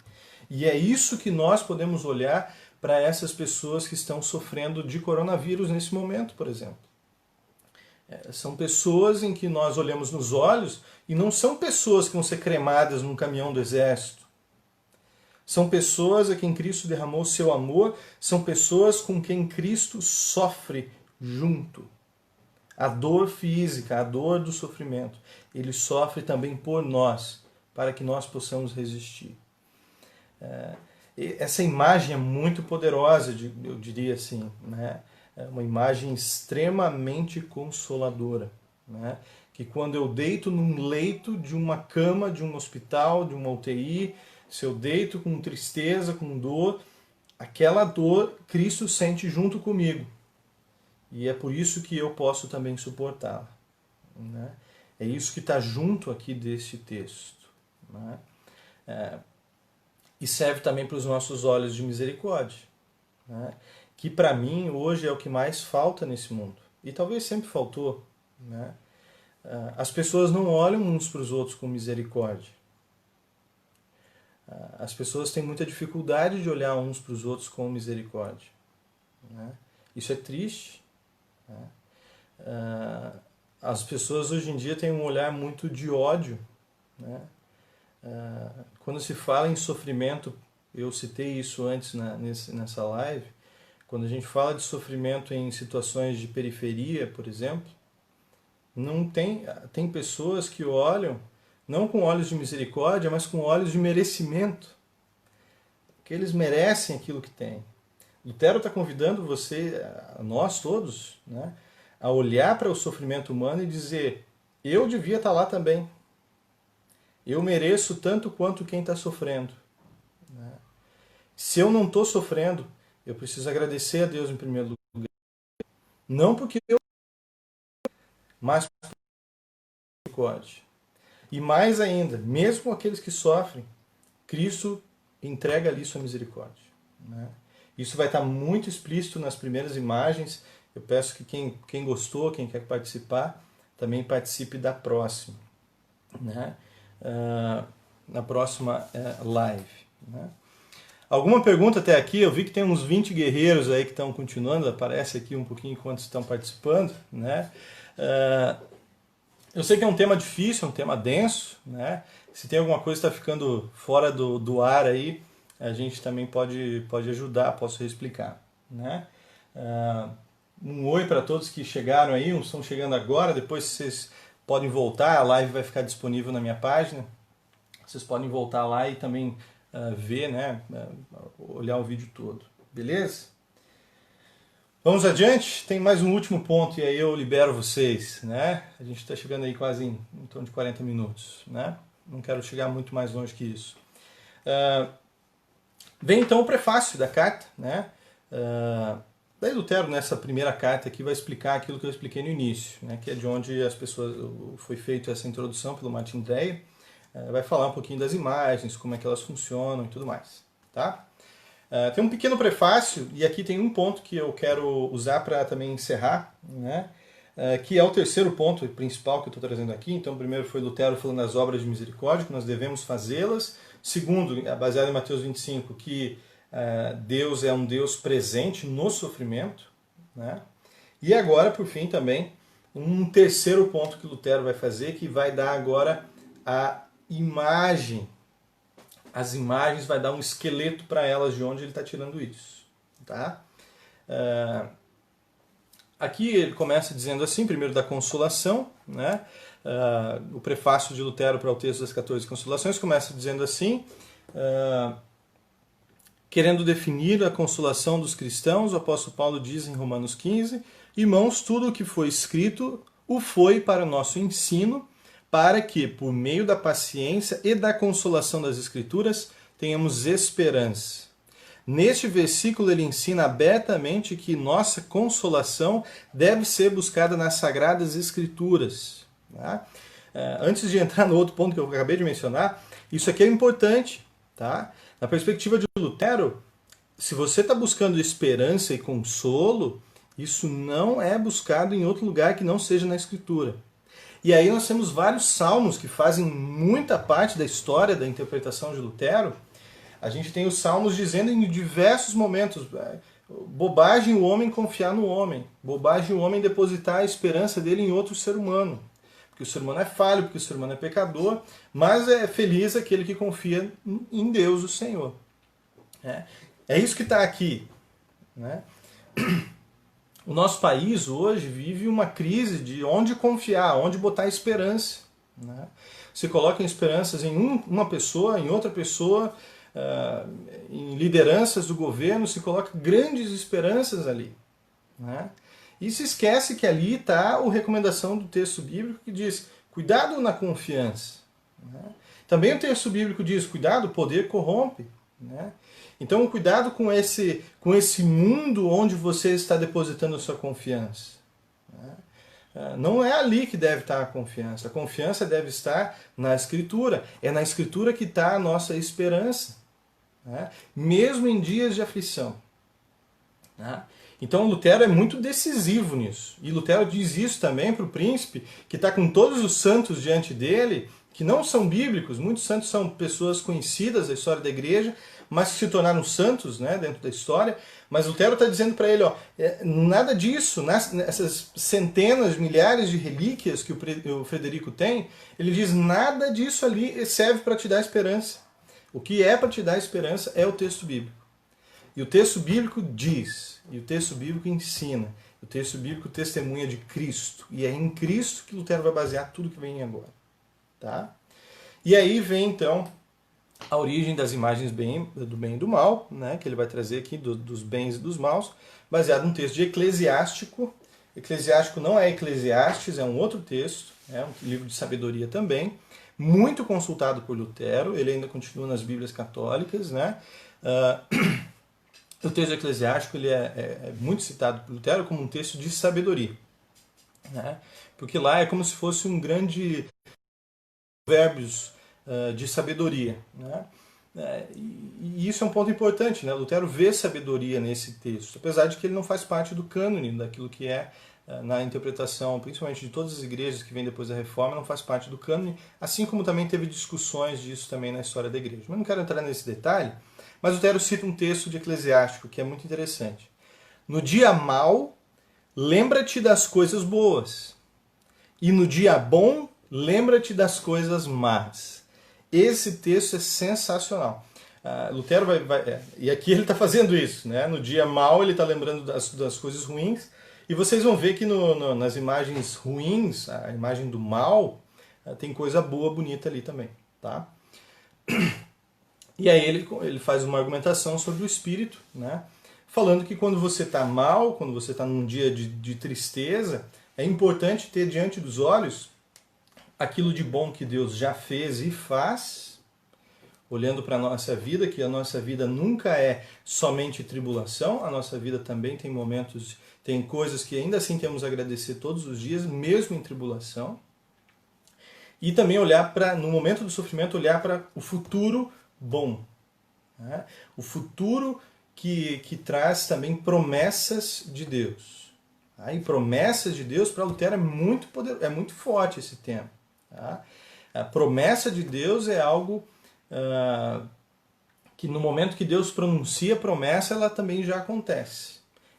E é isso que nós podemos olhar para essas pessoas que estão sofrendo de coronavírus nesse momento, por exemplo. São pessoas em que nós olhamos nos olhos e não são pessoas que vão ser cremadas num caminhão do exército. São pessoas a quem Cristo derramou o seu amor, são pessoas com quem Cristo sofre junto. A dor física, a dor do sofrimento, ele sofre também por nós, para que nós possamos resistir. Essa imagem é muito poderosa, eu diria assim, né? É uma imagem extremamente consoladora, né? Que quando eu deito num leito de uma cama, de um hospital, de uma UTI, se eu deito com tristeza, com dor, aquela dor Cristo sente junto comigo. E é por isso que eu posso também suportá-la, né? É isso que está junto aqui desse texto, né? E serve também para os nossos olhos de misericórdia, né? Que para mim hoje é o que mais falta nesse mundo. E talvez sempre faltou, né? As pessoas não olham uns para os outros com misericórdia. As pessoas têm muita dificuldade de olhar uns para os outros com misericórdia, né? Isso é triste, né? As pessoas hoje em dia têm um olhar muito de ódio, né? Quando se fala em sofrimento, eu citei isso antes nessa live, quando a gente fala de sofrimento em situações de periferia, por exemplo, não tem pessoas que olham, não com olhos de misericórdia, mas com olhos de merecimento, porque eles merecem aquilo que têm. Lutero está convidando você, nós todos, né, a olhar para o sofrimento humano e dizer: eu devia estar lá também. Eu mereço tanto quanto quem está sofrendo. Se eu não estou sofrendo, eu preciso agradecer a Deus em primeiro lugar. Não porque eu, mas por misericórdia. E mais ainda, mesmo aqueles que sofrem, Cristo entrega ali sua misericórdia, né? Isso vai estar muito explícito nas primeiras imagens. Eu peço que quem gostou, quem quer participar, também participe da próxima, né? Na próxima live, né? Alguma pergunta até aqui? Eu vi que tem uns 20 guerreiros aí que estão continuando, aparece aqui um pouquinho enquanto estão participando, né? Eu sei que é um tema difícil, é um tema denso, né? Se tem alguma coisa que está ficando fora do ar aí, a gente também pode ajudar, posso explicar, né? Um oi para todos que chegaram aí, uns estão chegando agora, depois vocês podem voltar, a live vai ficar disponível na minha página, vocês podem voltar lá e também ver, né? Olhar o vídeo todo, beleza? Vamos adiante, tem mais um último ponto e aí eu libero vocês, né? A gente está chegando aí quase em torno de 40 minutos, né? Não quero chegar muito mais longe que isso. Vem então o prefácio da carta, né? Daí Lutero, nessa primeira carta aqui, vai explicar aquilo que eu expliquei no início, né? Que é de onde as pessoas foi feita essa introdução pelo Martin Dreyer. Vai falar um pouquinho das imagens, como é que elas funcionam e tudo mais, tá? Tem um pequeno prefácio, e aqui tem um ponto que eu quero usar para também encerrar, né? Que é o terceiro ponto principal que eu estou trazendo aqui. Então, primeiro foi Lutero falando das obras de misericórdia, que nós devemos fazê-las. Segundo, baseado em Mateus 25, que Deus é um Deus presente no sofrimento, né? E agora, por fim, também, um terceiro ponto que Lutero vai fazer, que vai dar agora a imagem. As imagens, vai dar um esqueleto para elas de onde ele está tirando isso, tá? Aqui ele começa dizendo assim, primeiro da consolação, né? O prefácio de Lutero para o texto das 14 Consolações começa dizendo assim, querendo definir a consolação dos cristãos, o apóstolo Paulo diz em Romanos 15, irmãos, tudo o que foi escrito o foi para o nosso ensino, para que, por meio da paciência e da consolação das Escrituras, tenhamos esperança. Neste versículo ele ensina abertamente que nossa consolação deve ser buscada nas Sagradas Escrituras. Tá? Antes de entrar no outro ponto que eu acabei de mencionar, isso aqui é importante. Tá? Na perspectiva de Lutero, se você está buscando esperança e consolo, isso não é buscado em outro lugar que não seja na Escritura. E aí nós temos vários salmos que fazem muita parte da história da interpretação de Lutero. A gente tem os salmos dizendo em diversos momentos, Bobagem o homem confiar no homem. Bobagem o homem depositar a esperança dele em outro ser humano. Porque o ser humano é falho, porque o ser humano é pecador, mas é feliz aquele que confia em Deus, o Senhor. É isso que está aqui. Né? O nosso país hoje vive uma crise de onde confiar, onde botar esperança. Né? Se colocam esperanças em uma pessoa, em outra pessoa, em lideranças do governo, se coloca grandes esperanças ali. Né? E se esquece que ali está a recomendação do texto bíblico que diz, cuidado na confiança. Né? Também o texto bíblico diz, cuidado, o poder corrompe. Né? Então, cuidado com esse mundo onde você está depositando a sua confiança. Né? Não é ali que deve estar a confiança deve estar na Escritura. É na Escritura que está a nossa esperança. Né? Mesmo em dias de aflição. Né? Então Lutero é muito decisivo nisso. E Lutero diz isso também para o príncipe, que está com todos os santos diante dele, que não são bíblicos, muitos santos são pessoas conhecidas da história da igreja, mas que se tornaram santos, né, dentro da história. Mas Lutero está dizendo para ele, nada disso, nessas centenas, milhares de relíquias que o Frederico tem, ele diz, nada disso ali serve para te dar esperança. O que é para te dar esperança é o texto bíblico. E o texto bíblico diz, e o texto bíblico ensina, o texto bíblico testemunha de Cristo. E é em Cristo que Lutero vai basear tudo que vem agora. Tá? E aí vem então a origem das imagens do bem e do mal, né, que ele vai trazer aqui dos bens e dos maus, baseado num texto de Eclesiástico. Eclesiástico não é Eclesiastes, é um outro texto, é um livro de sabedoria também, muito consultado por Lutero, ele ainda continua nas Bíblias católicas. Né? O texto eclesiástico ele é muito citado por Lutero como um texto de sabedoria. Né? Porque lá é como se fosse um grande provérbios de sabedoria. Né? E isso é um ponto importante. Né? Lutero vê sabedoria nesse texto, apesar de que ele não faz parte do cânone, daquilo que é na interpretação, principalmente de todas as igrejas que vêm depois da Reforma, não faz parte do cânone, assim como também teve discussões disso também na história da igreja. Mas não quero entrar nesse detalhe, mas Lutero cita um texto de Eclesiástico que é muito interessante. No dia mau, lembra-te das coisas boas, e no dia bom, lembra-te das coisas más. Esse texto é sensacional. Lutero e aqui ele está fazendo isso. Né? No dia mau, ele está lembrando das coisas ruins, e vocês vão ver que nas imagens ruins, a imagem do mal, tem coisa boa, bonita ali também. Tá? E aí ele faz uma argumentação sobre o espírito, né? Falando que quando você está mal, quando você está num dia de tristeza, é importante ter diante dos olhos aquilo de bom que Deus já fez e faz, olhando para a nossa vida, que a nossa vida nunca é somente tribulação, a nossa vida também tem momentos, tem coisas que ainda assim temos a agradecer todos os dias, mesmo em tribulação. E também olhar no momento do sofrimento, olhar para o futuro bom. Né? O futuro que traz também promessas de Deus. Tá? E promessas de Deus para Lutero é muito forte esse tema. Tá? A promessa de Deus é algo que no momento que Deus pronuncia a promessa, ela também já acontece.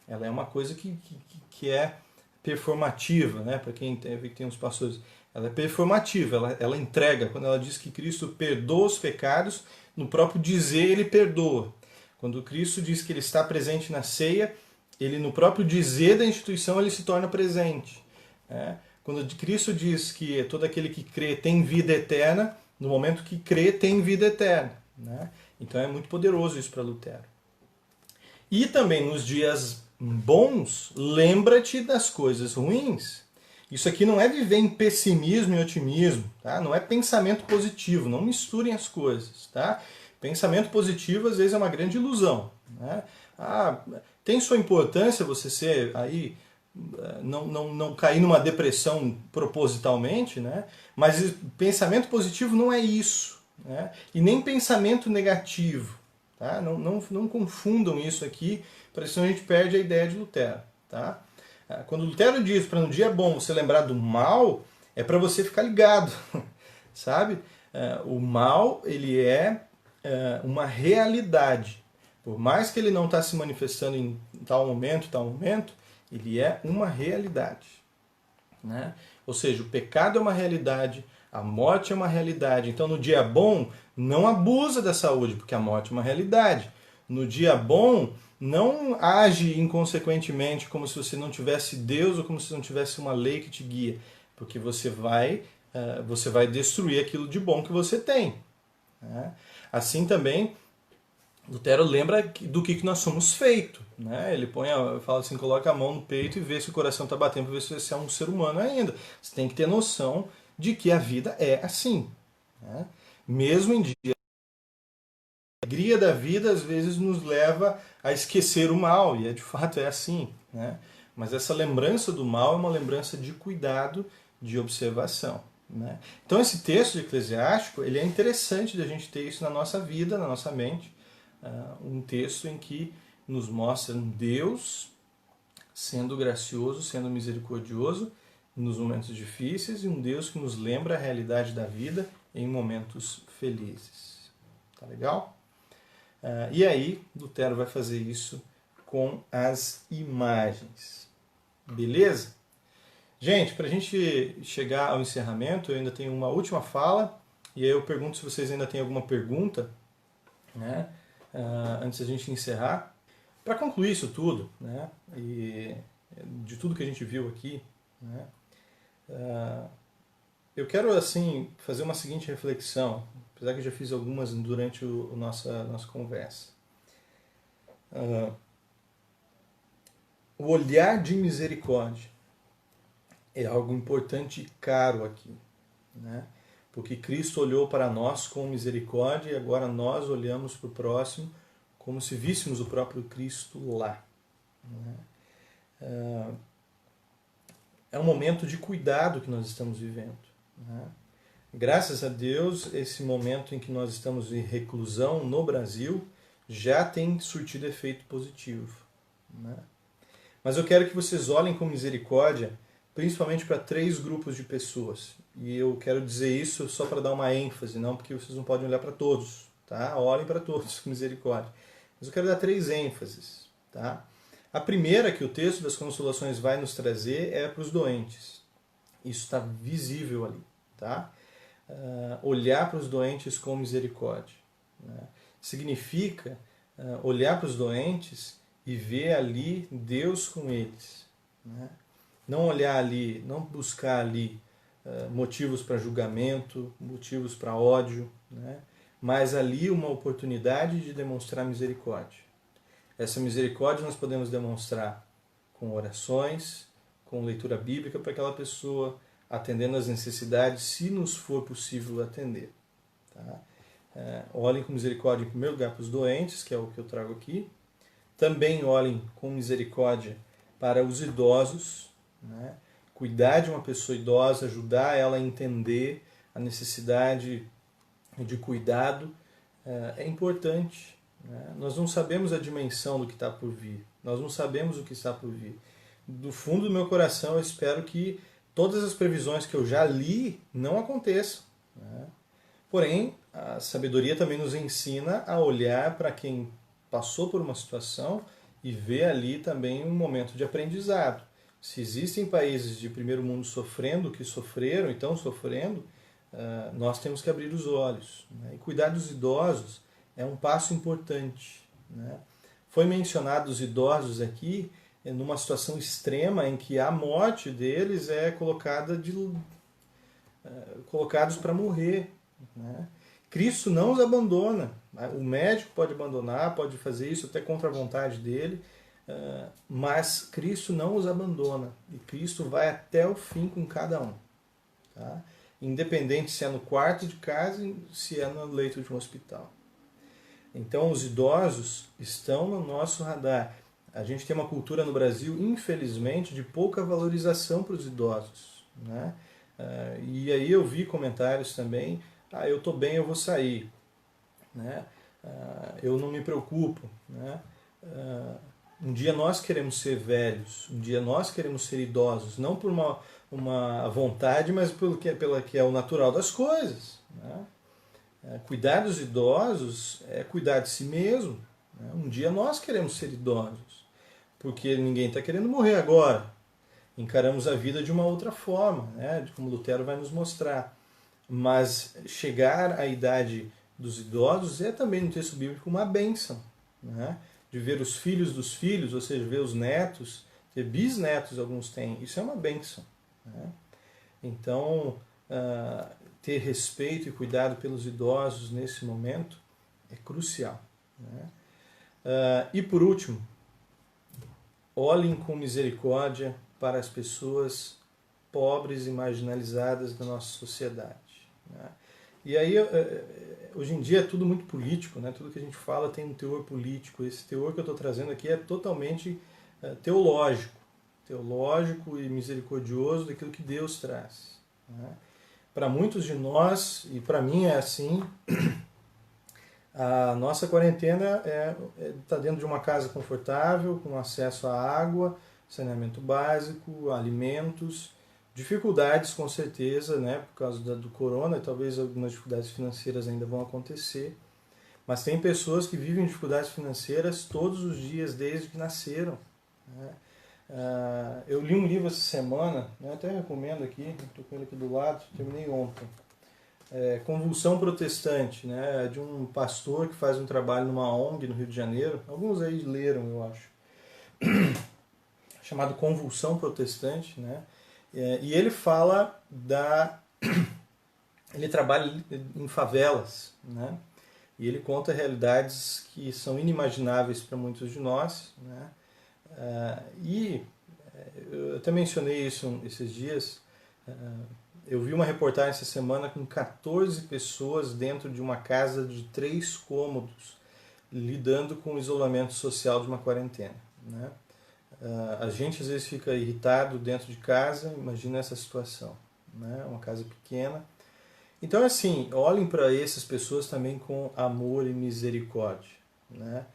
Ela é uma coisa que é performativa, né? Para quem tem uns pastores. Ela é performativa, ela entrega. Quando ela diz que Cristo perdoa os pecados, no próprio dizer ele perdoa. Quando Cristo diz que ele está presente na ceia, ele no próprio dizer da instituição ele se torna presente. Né? Quando Cristo diz que todo aquele que crê tem vida eterna, no momento que crê tem vida eterna. Né? Então é muito poderoso isso para Lutero. E também nos dias bons, lembra-te das coisas ruins. Isso aqui não é viver em pessimismo e otimismo, tá? Não é pensamento positivo, não misturem as coisas. Tá? Pensamento positivo às vezes é uma grande ilusão. Né? Tem sua importância você ser aí, não cair numa depressão propositalmente, né? Mas pensamento positivo não é isso. Né? E nem pensamento negativo. Tá? Não confundam isso aqui, porque senão a gente perde a ideia de Lutero. Tá? Quando Lutero diz para no dia bom você lembrar do mal, é para você ficar ligado. Sabe? O mal ele é uma realidade. Por mais que ele não está se manifestando em tal momento, ele é uma realidade. Né? Ou seja, o pecado é uma realidade, a morte é uma realidade. Então, no dia bom, não abusa da saúde, porque a morte é uma realidade. No dia bom, não age inconsequentemente como se você não tivesse Deus ou como se não tivesse uma lei que te guia, porque você vai destruir aquilo de bom que você tem. Né? Assim também, Lutero lembra do que nós somos feitos. Né? Ele fala assim, coloca a mão no peito e vê se o coração está batendo para ver se você é um ser humano ainda. Você tem que ter noção de que a vida é assim. Né? Mesmo em dia, a alegria da vida às vezes nos leva a esquecer o mal, e de fato é assim. Né? Mas essa lembrança do mal é uma lembrança de cuidado, de observação. Né? Então esse texto de Eclesiástico, ele é interessante da gente ter isso na nossa vida, na nossa mente. Um texto em que nos mostra um Deus sendo gracioso, sendo misericordioso nos momentos difíceis, e um Deus que nos lembra a realidade da vida em momentos felizes. Tá legal? E aí, Lutero vai fazer isso com as imagens. Beleza? Gente, para a gente chegar ao encerramento, eu ainda tenho uma última fala, e aí eu pergunto se vocês ainda têm alguma pergunta, né? Antes da gente encerrar. Para concluir isso tudo, né, e de tudo que a gente viu aqui, né, eu quero assim fazer uma seguinte reflexão, apesar que eu já fiz algumas durante a nossa conversa. O olhar de misericórdia é algo importante e caro aqui, né? Porque Cristo olhou para nós com misericórdia e agora nós olhamos para o próximo como se víssemos o próprio Cristo lá. É um momento de cuidado que nós estamos vivendo. Né? Graças a Deus, esse momento em que nós estamos em reclusão no Brasil já tem surtido efeito positivo. Né? Mas eu quero que vocês olhem com misericórdia, principalmente para 3 grupos de pessoas. E eu quero dizer isso só para dar uma ênfase, não porque vocês não podem olhar para todos. Tá? Olhem para todos com misericórdia. Mas eu quero dar 3 ênfases. Tá? A primeira que o texto das Consolações vai nos trazer é para os doentes. Isso está visível ali. Tá? Olhar para os doentes com misericórdia. Né? Significa olhar para os doentes e ver ali Deus com eles. Né? Não olhar ali, não buscar ali motivos para julgamento, motivos para ódio, né? Mas ali uma oportunidade de demonstrar misericórdia. Essa misericórdia nós podemos demonstrar com orações, com leitura bíblica para aquela pessoa, atendendo às necessidades, se nos for possível atender. Tá? Olhem com misericórdia em primeiro lugar para os doentes, que é o que eu trago aqui. Também olhem com misericórdia para os idosos, né? Cuidar de uma pessoa idosa, ajudar ela a entender a necessidade de cuidado é importante. Né? Nós não sabemos a dimensão do que está por vir, nós não sabemos o que está por vir. Do fundo do meu coração eu espero que todas as previsões que eu já li não aconteçam. Né? Porém, a sabedoria também nos ensina a olhar para quem passou por uma situação e ver ali também um momento de aprendizado. Se existem países de primeiro mundo sofrendo, que sofreram e estão sofrendo, nós temos que abrir os olhos. Né? E cuidar dos idosos é um passo importante. Né? Foi mencionado os idosos aqui numa situação extrema em que a morte deles é colocados para morrer. Né? Cristo não os abandona. O médico pode abandonar, pode fazer isso até contra a vontade dele, mas Cristo não os abandona. E Cristo vai até o fim com cada um. Tá? Independente se é no quarto de casa, se é no leito de um hospital. Então os idosos estão no nosso radar. A gente tem uma cultura no Brasil, infelizmente, de pouca valorização para os idosos. Né? E aí eu vi comentários também, eu estou bem, eu vou sair. Né? Eu não me preocupo. Né? Um dia nós queremos ser velhos, um dia nós queremos ser idosos, não por uma vontade, mas pelo que é o natural das coisas. Né? Cuidar dos idosos é cuidar de si mesmo. né? Um dia nós queremos ser idosos, porque ninguém está querendo morrer agora. Encaramos a vida de uma outra forma, né? Como Lutero vai nos mostrar. Mas chegar à idade dos idosos é também no texto bíblico uma bênção, né? De ver os filhos dos filhos, ou seja, ver os netos, ter bisnetos alguns têm, isso é uma bênção, né? Então, ter respeito e cuidado pelos idosos nesse momento é crucial, né? E por último, olhem com misericórdia para as pessoas pobres e marginalizadas da nossa sociedade, né? E aí, hoje em dia é tudo muito político, né? Tudo que a gente fala tem um teor político. Esse teor que eu estou trazendo aqui é totalmente teológico e misericordioso daquilo que Deus traz, né? Para muitos de nós, e para mim é assim, a nossa quarentena está dentro de uma casa confortável, com acesso à água, saneamento básico, alimentos, dificuldades com certeza, né, por causa do corona, e talvez algumas dificuldades financeiras ainda vão acontecer, mas tem pessoas que vivem dificuldades financeiras todos os dias desde que nasceram, né? Eu li um livro essa semana, né, até recomendo aqui, estou com ele aqui do lado, terminei ontem, Convulsão Protestante, né, de um pastor que faz um trabalho numa ONG no Rio de Janeiro, alguns aí leram, eu acho, chamado Convulsão Protestante, né? E ele fala ele trabalha em favelas, né? E ele conta realidades que são inimagináveis para muitos de nós, né? Eu até mencionei isso esses dias. Eu vi uma reportagem essa semana com 14 pessoas dentro de uma casa de 3 cômodos, lidando com o isolamento social de uma quarentena, né? A gente às vezes fica irritado dentro de casa, imagina essa situação, né? Uma casa pequena. Então, assim, olhem para essas pessoas também com amor e misericórdia, né?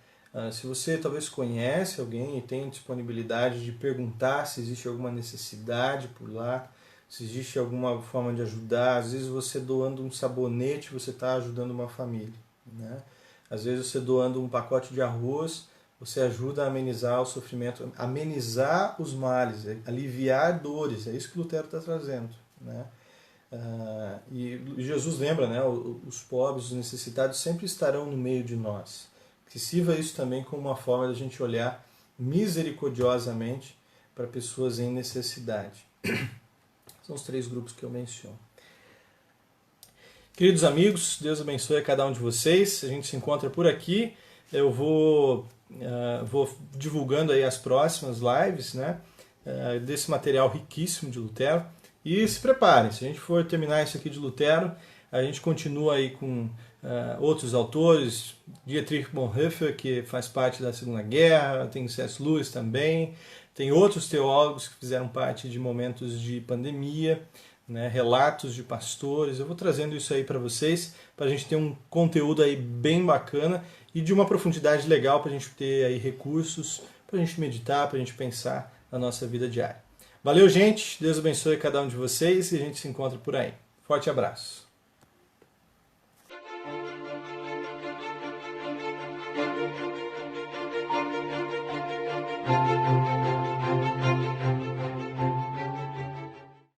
Se você talvez conhece alguém e tem disponibilidade de perguntar se existe alguma necessidade por lá, se existe alguma forma de ajudar, às vezes você doando um sabonete, você está ajudando uma família, né? Às vezes você doando um pacote de arroz, você ajuda a amenizar o sofrimento, amenizar os males, aliviar dores. É isso que Lutero está trazendo, né? E Jesus lembra, né? Os pobres, os necessitados sempre estarão no meio de nós. Que sirva isso também como uma forma de a gente olhar misericordiosamente para pessoas em necessidade. São os 3 grupos que eu menciono. Queridos amigos, Deus abençoe a cada um de vocês. A gente se encontra por aqui. Eu vou divulgando aí as próximas lives, né, desse material riquíssimo de Lutero. E se preparem, se a gente for terminar isso aqui de Lutero, a gente continua aí com outros autores, Dietrich Bonhoeffer, que faz parte da Segunda Guerra, tem C.S. Lewis também, tem outros teólogos que fizeram parte de momentos de pandemia, né, relatos de pastores. Eu vou trazendo isso aí para vocês, para a gente ter um conteúdo aí bem bacana e de uma profundidade legal para a gente ter aí recursos, para a gente meditar, para a gente pensar na nossa vida diária. Valeu, gente. Deus abençoe cada um de vocês e a gente se encontra por aí. Forte abraço.